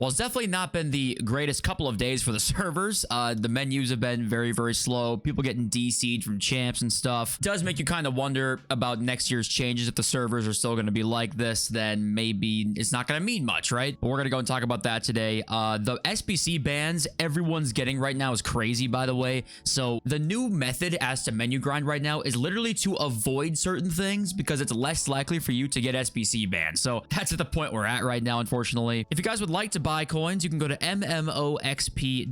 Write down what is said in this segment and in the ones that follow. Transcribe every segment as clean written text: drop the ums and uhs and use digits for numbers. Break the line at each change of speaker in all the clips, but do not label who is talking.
Well, it's definitely not been the greatest couple of days for the servers. The menus have been very, very slow. People getting DC'd from champs and stuff. It does make you kind of wonder about next year's changes. If the servers are still going to be like this, then maybe it's not going to mean much, right? But we're going to go and talk about that today. The SBC bans everyone's getting right now is crazy, by the way. So the new method as to menu grind right now is literally to avoid certain things because it's less likely for you to get SBC banned. So that's at the point we're at right now, unfortunately. If you guys would like to buy coins, you can go to mmoxp.com.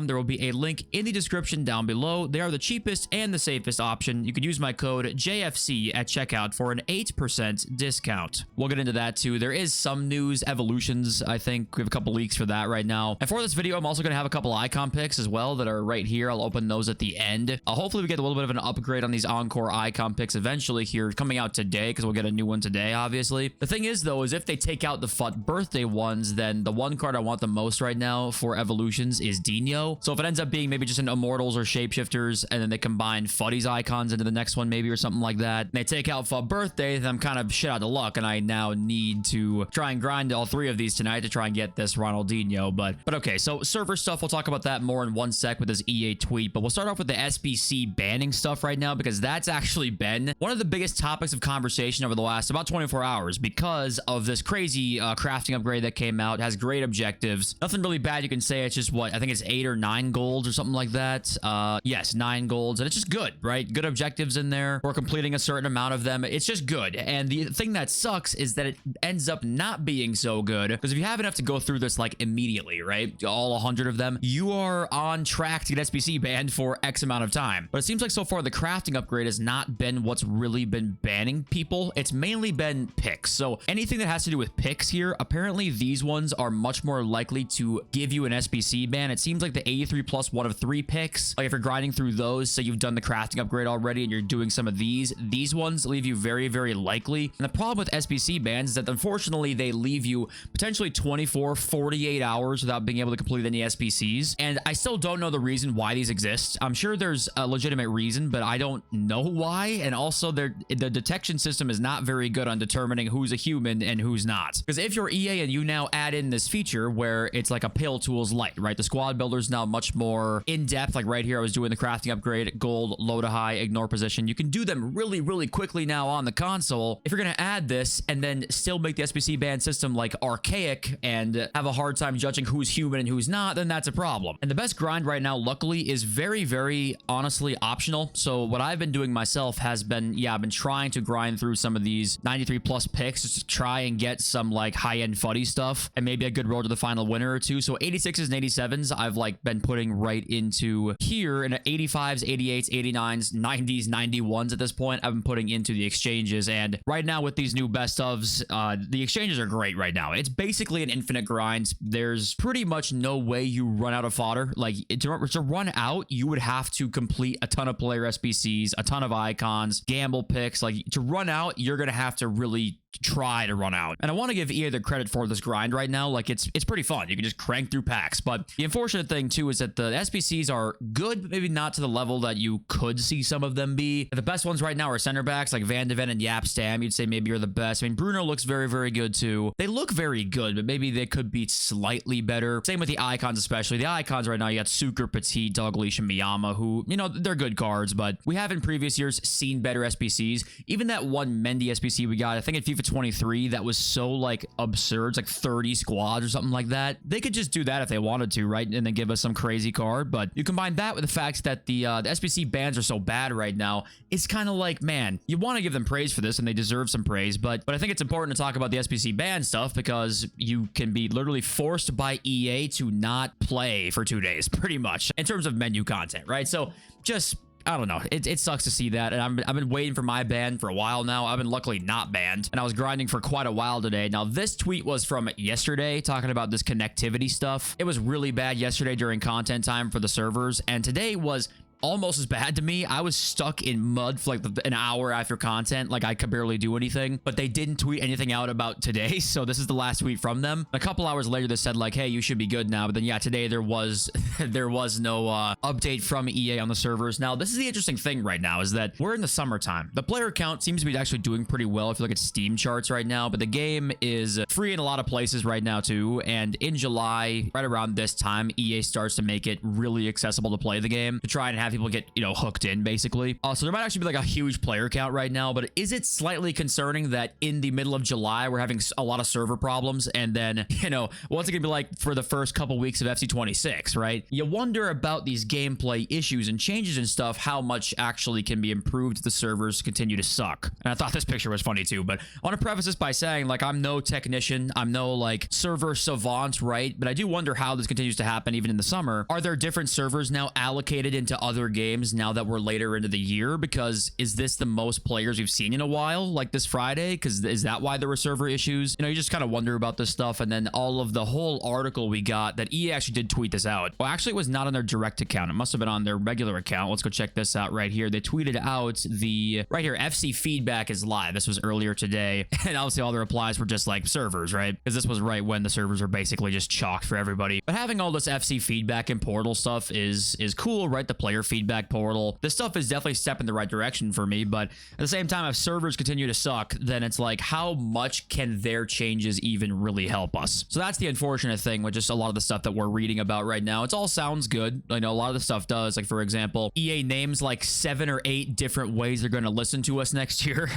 There will be a link in the description down below. They are the cheapest and the safest option. You could use my code JFC at checkout for an 8% discount. We'll get into that too. There is some news, evolutions. I think we have a couple leaks for that right now. And for this video, I'm also going to have a couple icon picks as well that are right here. I'll open those at the end. Hopefully we get a little bit of an upgrade on these encore icon picks eventually here, coming out today, because we'll get a new one today, obviously. The thing is, though, is if they take out the FUT birthday ones, then the one card I want the most right now for evolutions is Dino. So if it ends up being maybe just an Immortals or Shapeshifters, and then they combine futties icons into the next one maybe or something like that, and they take out FUT birthday, then I'm kind of shit out of luck, and I now need to try and grind all three of these tonight to try and get this Ronaldinho. But okay, so server stuff, we'll talk about that more in one sec with this EA tweet, but we'll start off with the SBC banning stuff right now, because that's actually been one of the biggest topics of conversation over the last about 24 hours because of this crazy crafting upgrade that came out. It has great objectives. Nothing really bad you can say. It's just what I think it's 8 or 9 golds or something like that. Yes, 9 golds, and it's just good, right? Good objectives in there. We're completing a certain amount of them. It's just good. And the thing that sucks is that it ends up not being so good, because if you have enough to go through this like immediately, right, all 100 of them, you are on track to get SBC banned for X amount of time. But it seems like so far the crafting upgrade has not been what's really been banning people. It's mainly been picks. So anything that has to do with picks here, apparently these ones are much more likely to give you an SBC ban. It seems like the 83 plus 1 of 3 picks, like if you're grinding through those, so you've done the crafting upgrade already and you're doing some of these ones leave you very, very likely. And the problem with SBC bans is that unfortunately they leave you potentially 24, 48 hours without being able to complete any SBCs. And I still don't know the reason why these exist. I'm sure there's a legitimate reason, but I don't know why. And also the detection system is not very good on determining who's a human and who's not. Because if you're EA and you now add in this feature where it's like a Pale Tools Lite, right? The squad builder is now much more in-depth. Like right here, I was doing the crafting upgrade, gold, low to high, ignore position. You can do them really, really quickly now on the console. If you're going to add this and then still make the SBC ban system like archaic and have a hard time judging who's human and who's not, then that's a problem. And the best grind right now, luckily, is very, very honestly optional. So what I've been doing myself has been, yeah, I've been trying to grind through some of these 93 plus picks just to try and get some like high-end fuddy stuff and maybe a good road to the final winner or two. So 86s and 87s I've like been putting right into here, and 85s, 88s, 89s, 90s, 91s at this point I've been putting into the exchanges. And right now with these new best ofs, the exchanges are great right now. It's basically an infinite grind. There's pretty much no way you run out of fodder. Like to run out, you would have to complete a ton of player SBCs, a ton of icons, gamble picks. Like to run out, you're gonna have to really try to run out. And I want to give EA the credit for this grind right now. Like it's pretty fun. You can just crank through packs. But the unfortunate thing too is that the SBCs are good, but maybe not to the level that you could see some of them be. The best ones right now are center backs like Van de Ven and Yap Stam. You'd say maybe are the best. I mean, Bruno looks very, very good too. They look very good, but maybe they could be slightly better. Same with the icons, especially. The icons right now, you got Sucre, Petit, Dalglish, and Miyama, who, you know, they're good cards, but we have in previous years seen better SBCs. Even that one Mendy SBC we got, I think in FIFA 23, that was so like absurd. It's like 30 squads or something like that. They could just do that if they wanted to, right? And then give us some crazy card. But you combine that with the fact that the SBC bans are so bad right now, it's kind of like, man, you want to give them praise for this and they deserve some praise. But I think it's important to talk about the SBC ban stuff because you can be literally forced by EA to not play for 2 days, pretty much, in terms of menu content, right? So just, I don't know. It sucks to see that. And I've been waiting for my ban for a while now. I've been luckily not banned. And I was grinding for quite a while today. Now, this tweet was from yesterday talking about this connectivity stuff. It was really bad yesterday during content time for the servers. And today was almost as bad to me. I was stuck in mud for like an hour after content. Like I could barely do anything, but they didn't tweet anything out about today. So this is the last tweet from them. A couple hours later, they said like, hey, you should be good now. But then yeah, today there was there was no update from EA on the servers. Now, this is the interesting thing right now is that we're in the summertime. The player count seems to be actually doing pretty well if you look at Steam charts right now, but the game is free in a lot of places right now too. And in July, right around this time, EA starts to make it really accessible to play the game to try and have people get, you know, hooked in basically. So there might actually be like a huge player count right now, but is it slightly concerning that in the middle of July, we're having a lot of server problems? And then, you know, what's it gonna be like for the first couple weeks of FC26, right? You wonder about these gameplay issues and changes and stuff, how much actually can be improved if the servers continue to suck. And I thought this picture was funny too, but I want to preface this by saying like, I'm no technician, I'm no like server savant, right? But I do wonder how this continues to happen even in the summer. Are there different servers now allocated into other games now that we're later into the year? Because is this the most players we've seen in a while, like this Friday? Because is that why there were server issues? You know, you just kind of wonder about this stuff. And then all of the whole article we got that EA actually did tweet this out. Well, actually it was not on their direct account. It must have been on their regular account. Let's go check this out right here. They tweeted out the right here, FC feedback is live. This was earlier today. And obviously all the replies were just like servers, right? Because this was right when the servers are basically just chalked for everybody. But having all this FC feedback and portal stuff is cool, right? The player feedback portal. This stuff is definitely a step in the right direction for me. But at the same time, if servers continue to suck, then it's like, how much can their changes even really help us? So that's the unfortunate thing with just a lot of the stuff that we're reading about right now. It all sounds good. I know a lot of the stuff does. Like, for example, EA names like 7 or 8 different ways they're going to listen to us next year.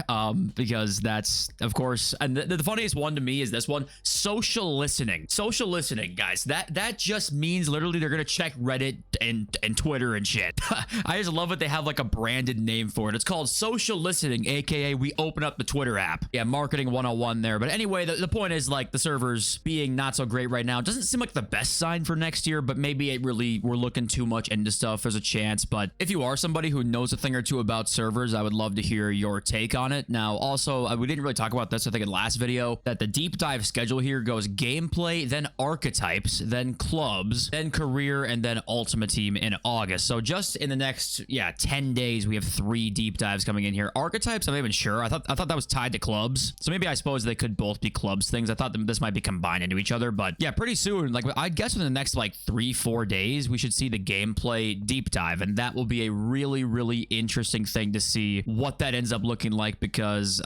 Because that's, of course, and the funniest one to me is this one, social listening. Social listening, guys. That just means literally they're going to check Reddit and Twitter and shit. I just love it. They have like a branded name for it. It's called social listening, aka we open up the Twitter app. Yeah, marketing 101 there. But anyway, the point is like the servers being not so great right now doesn't seem like the best sign for next year, but maybe it really, we're looking too much into stuff. There's a chance. But if you are somebody who knows a thing or two about servers, I would love to hear your take on it. Now, also, we didn't really talk about this, I think, in the last video, that the deep dive schedule here goes gameplay, then archetypes, then clubs, then career, and then ultimate team in August. So just in the next, 10 days, we have 3 deep dives coming in here. Archetypes, I'm not even sure. I thought that was tied to clubs. So maybe I suppose they could both be clubs things. I thought this might be combined into each other, but yeah, pretty soon, like I guess within the next like 3-4 days, we should see the gameplay deep dive. And that will be a really, really interesting thing to see what that ends up looking like, because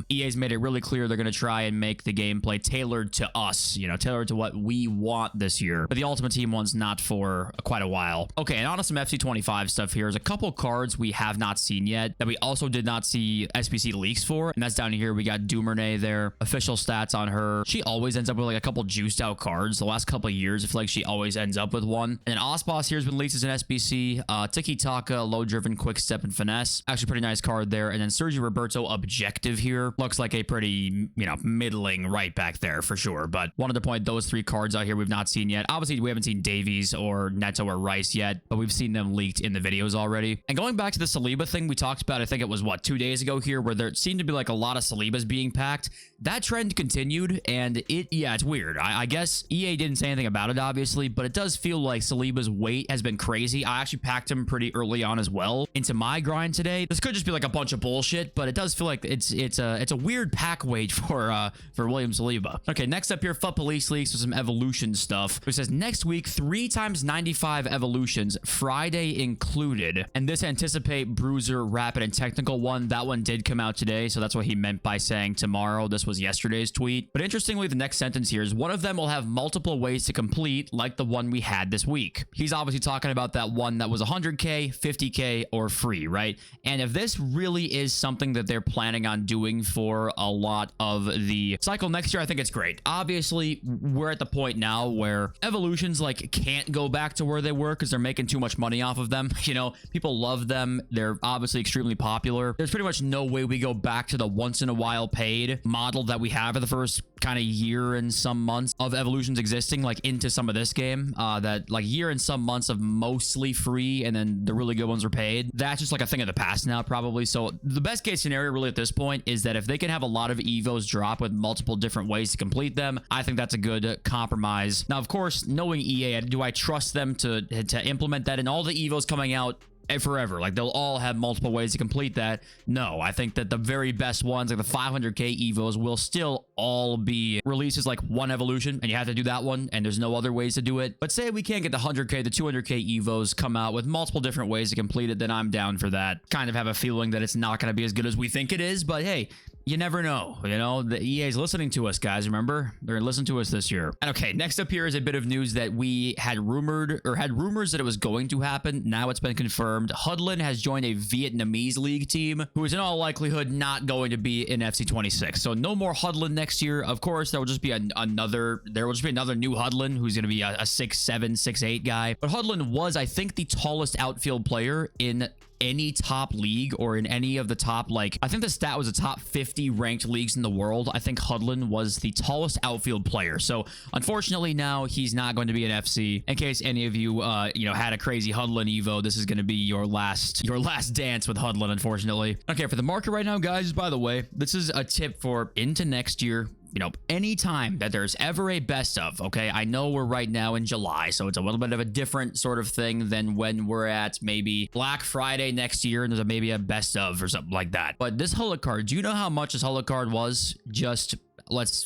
EA's made it really clear they're going to try and make the gameplay tailored to us, you know, tailored to what we want this year. But the Ultimate Team one's not for quite a while. Okay, and on to some FC25 stuff here. There's a couple cards we have not seen yet that we also did not see SBC leaks for, and that's down here. We got Duvernay there. Official stats on her. She always ends up with like a couple juiced out cards. The last couple of years, I feel like she always ends up with one. And then Osboss here has been leaked as an SBC. Tiki Taka, low driven, quick step, and finesse. Actually, pretty nice card there. And then Sergio Roberto objective here. Looks like a pretty, you know, middling right back there for sure. But wanted to point those 3 cards out here we've not seen yet. Obviously, we haven't seen Davies or Neto or Rice yet, but we've seen them leaked in the videos already. And going back to the Saliba thing we talked about, I think it was, what, 2 days ago here, where there seemed to be like a lot of Salibas being packed. That trend continued, and it's weird. I guess EA didn't say anything about it, obviously, but it does feel like Saliba's weight has been crazy. I actually packed him pretty early on as well into my grind today. This could just be like a bunch of bullshit, but it does feel like it's a weird pack weight for William Saliba. Okay, next up here, FUT Police leaks with some evolution stuff. It says next week 3 times 95 evolutions, Friday included, and this anticipate bruiser, rapid, and technical one. That one did come out today, so that's what he meant by saying tomorrow. This was yesterday's tweet. But interestingly, the next sentence here is one of them will have multiple ways to complete, like the one we had this week. He's obviously talking about that one that was 100k, 50k, or free, right? And if this really is something that they're planning on doing for a lot of the cycle next year, I think it's great. Obviously, we're at the point now where evolutions like can't go back to where they were because they're making too much money off of them. You know, people love them. They're obviously extremely popular. There's pretty much no way we go back to the once in a while paid model that we have for the first kind of year and some months of evolutions existing, like into some of this game, that like year and some months of mostly free and then the really good ones are paid. That's just like a thing of the past now, probably. So the best case scenario really at this point is that if they can have a lot of evos drop with multiple different ways to complete them, I think that's a good compromise. Now, of course, knowing EA, do I trust them to implement that in all the evos coming out forever. Like, they'll all have multiple ways to complete that. No, I think that the very best ones, like the 500k evos, will still all be releases like one evolution, and you have to do that one, and there's no other ways to do it. But say we can't get the 100k, the 200k evos come out with multiple different ways to complete it, then I'm down for that. Kind of have a feeling that it's not going to be as good as we think it is, but hey, you never know. You know, the EA's listening to us, guys. Remember, they're listening to us this year. And okay, next up here is a bit of news that we had rumored, or had rumors that it was going to happen. Now it's been confirmed. Hudlin has joined a Vietnamese league team, who is in all likelihood not going to be in FC 26. So no more Hudlin next year. Of course, there will just be another new Hudlin who's going to be a 6'7", 6'8" guy. But Hudlin was, I think, the tallest outfield player in any top league, or in any of the top, like, I think the stat was the top 50 ranked leagues in the world. I think Hudlin was the tallest outfield player. So unfortunately now he's not going to be an FC. In case any of you you know, had a crazy Hudlin evo, this is going to be your last dance with Hudlin, unfortunately. Okay, for the market right now, guys, by the way, this is a tip for into next year. You know, anytime that there's ever a best of, okay, I know we're right now in July, so it's a little bit of a different sort of thing than when we're at maybe Black Friday next year and there's maybe a best of or something like that. But this Hulk card, do you know how much this Hulk card was just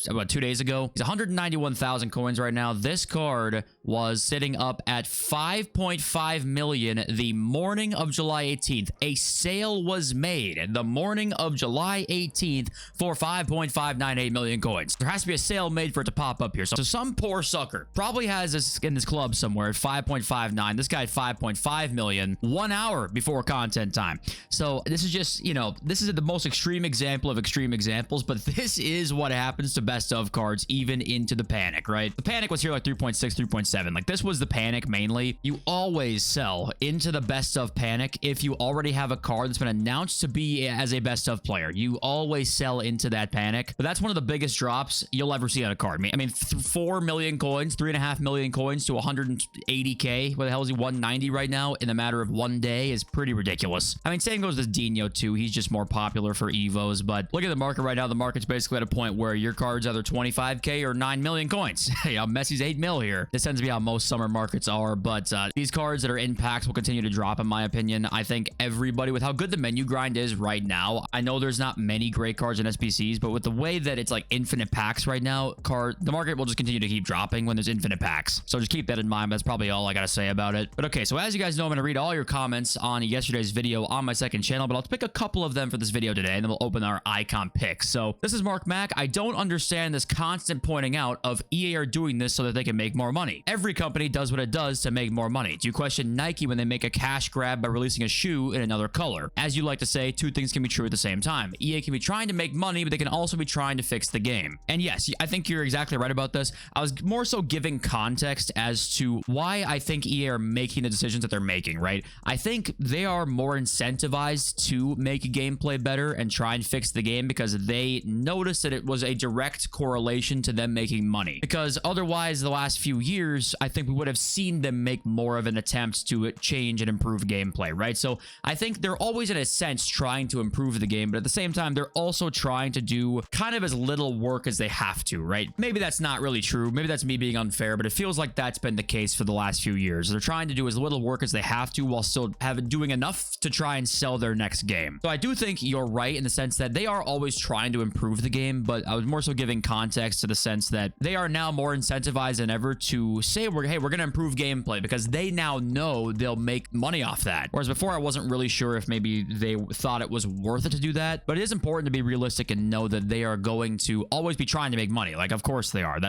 about 2 days ago? It's 191,000 coins right now. This card was sitting up at 5.5 million the morning of July 18th. A sale was made the morning of July 18th for 5.598 million coins. There has to be a sale made for it to pop up here. So some poor sucker probably has this in this club somewhere at 5.59. This guy at 5.5 million 1 hour before content time. So this is just, you know, this is the most extreme example of extreme examples, but this is what happens to best of cards even into the panic, right? The panic was here like 3.6, 3.7. Like, this was the panic mainly. You always sell into the best of panic if you already have a card that's been announced to be as a best of player. You always sell into that panic. But that's one of the biggest drops you'll ever see on a card. I mean, 4 million coins, 3.5 million coins to 180k. What the hell is he? 190 right now in a matter of 1 day is pretty ridiculous. I mean, same goes with Dino too. He's just more popular for evos. But look at the market right now. The market's basically at a point where your card's either 25k or 9 million coins. You know, Messi's 8 mil here. This tends to be how most summer markets are, but these cards that are in packs will continue to drop, in my opinion. I think everybody, with how good the menu grind is right now, I know there's not many great cards in SBCs, but with the way that it's like infinite packs right now, the market will just continue to keep dropping when there's infinite packs. So just keep that in mind. That's probably all I gotta say about it. But okay, so as you guys know, I'm gonna read all your comments on yesterday's video on my second channel, but I'll pick a couple of them for this video today, and then we'll open our icon picks. So this is Mark Mack. I don't understand this constant pointing out of EA are doing this so that they can make more money. Every company does what it does to make more money. Do you question Nike when they make a cash grab by releasing a shoe in another color? As you like to say, two things can be true at the same time. EA can be trying to make money, but they can also be trying to fix the game. And yes, I think you're exactly right about this. I was more so giving context as to why I think EA are making the decisions that they're making, right? I think they are more incentivized to make gameplay better and try and fix the game because they noticed that it was a direct correlation to them making money. Because otherwise, the last few years, I think we would have seen them make more of an attempt to change and improve gameplay, right? So I think they're always, in a sense, trying to improve the game, but at the same time, they're also trying to do kind of as little work as they have to, right? Maybe that's not really true. Maybe that's me being unfair, but it feels like that's been the case for the last few years. They're trying to do as little work as they have to while still doing enough to try and sell their next game. So I do think you're right in the sense that they are always trying to improve the game, but I was more so giving context to the sense that they are now more incentivized than ever to say, hey, we're going to improve gameplay because they now know they'll make money off that. Whereas before, I wasn't really sure if maybe they thought it was worth it to do that. But it is important to be realistic and know that they are going to always be trying to make money. Like, of course they are.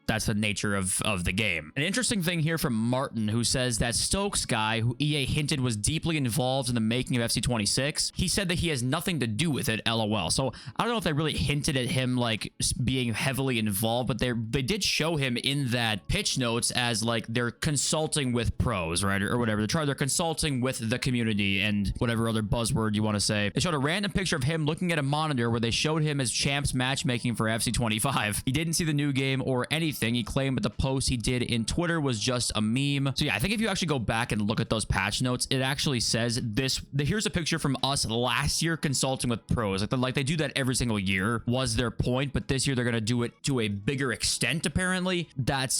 That's the nature of the game. An interesting thing here from Martin, who says that Stokes guy, who EA hinted was deeply involved in the making of FC 26, he said that he has nothing to do with it, LOL. So I don't know if they really hinted at him like being heavily involved, but they did show him in that pitch notes as like they're consulting with pros, right? Or whatever. They're consulting with the community and whatever other buzzword you want to say. They showed a random picture of him looking at a monitor where they showed him as champs matchmaking for FC 25. He didn't see the new game or anything. He claimed that the post he did in Twitter was just a meme. So yeah, I think if you actually go back and look at those patch notes, it actually says this. Here's a picture from us last year consulting with pros. Like they do that every single year was their point, but this year they're going to do it to a bigger extent, apparently. That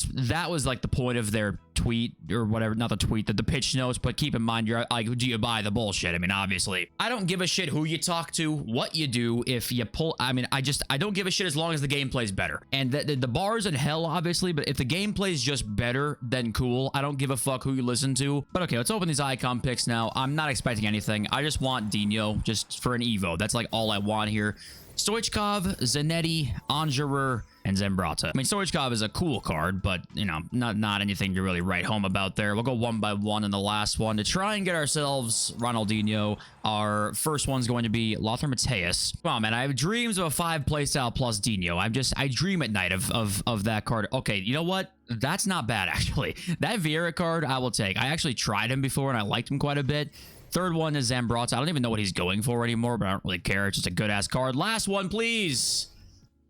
was like the point of their tweet or whatever, not the tweet, the pitch notes, but keep in mind, you're like, do you buy the bullshit? I mean, obviously, I don't give a shit who you talk to, what you do, if you pull, I mean, I don't give a shit as long as the gameplay's better. And the bar's in hell, obviously, but if the gameplay's just better, then cool. I don't give a fuck who you listen to. But okay, let's open these icon picks now. I'm not expecting anything. I just want Dino just for an Evo. That's like all I want here. Stoichkov, Zanetti, Angerer, and Zambrotta. I mean, Stoichkov is a cool card, but, you know, not anything to really write home about there. We'll go one by one in the last one to try and get ourselves Ronaldinho. Our first one's going to be Lothar Matthäus. Come on, man. I have dreams of a 5 playstyle plus Dino. I dream at night of that card. Okay, you know what? That's not bad, actually. That Vieira card, I will take. I actually tried him before, and I liked him quite a bit. Third one is Zambrotta. I don't even know what he's going for anymore, but I don't really care. It's just a good-ass card. Last one, please.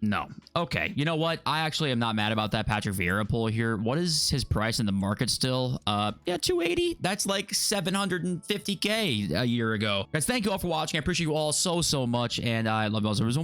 No. Okay, you know what? I actually am not mad about that Patrick Vieira pull here. What is his price in the market still? Yeah, 280. That's like 750K a year ago. Guys, thank you all for watching. I appreciate you all so much, and I love you all. Peace.